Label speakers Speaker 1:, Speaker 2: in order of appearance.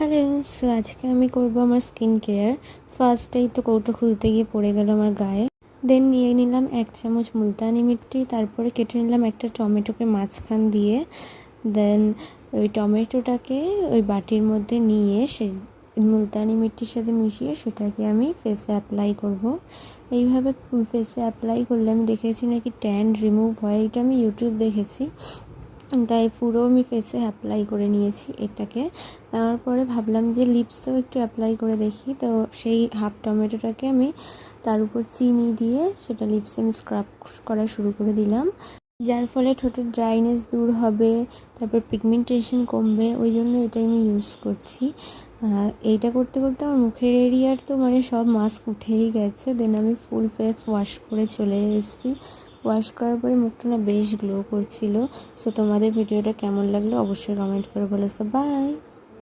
Speaker 1: Hello. So আজকে আমি করব আমার স্কিন কেয়ার। ফার্স্টেই তো কৌটো খুলতে গিয়ে পড়ে গেল আমার গায়ে। দেন নিয়ে নিলাম 1 চামচ মুলতানি মিট্টি, তারপরে কেটে নিলাম একটা টমেটোকে মাঝখান দিয়ে। দেন ওই টমেটোটাকে ওই বাটির মধ্যে নিয়ে সেই মুলতানি মিট্টির সাথে মিশিয়ে সেটাকে আমি ফেসে অ্যাপ্লাই করব। এইভাবে ফেসে অ্যাপ্লাই করলে আমি দেখেছি নাকি ট্যান রিমুভ হয়, এটা আমি ইউটিউব দেখেছি। তাই পুরো আমি ফেসে অ্যাপ্লাই করে নিয়েছি এটাকে। তারপরে ভাবলাম যে লিপসেও একটু অ্যাপ্লাই করে দেখি, তো সেই হাফ টমেটোটাকে আমি তার উপর চিনি দিয়ে সেটা লিপসে আমি স্ক্রাব করা শুরু করে দিলাম, যার ফলে ঠোঁটের ড্রাইনেস দূর হবে, তারপর পিগমেন্টেশন কমবে। ওই জন্য এটাই আমি ইউজ করছি। এইটা করতে করতে আমার মুখের এরিয়ার তো সব মাস্ক উঠেই গেছে। দেন আমি ফুল ফেস ওয়াশ করে চলে এসেছি। ওয়াশ করার পরে মুখটা বেশ গ্লো করছিল। সো তোমাদের ভিডিওটা কেমন লাগলো অবশ্যই কমেন্ট করে বলো। So by.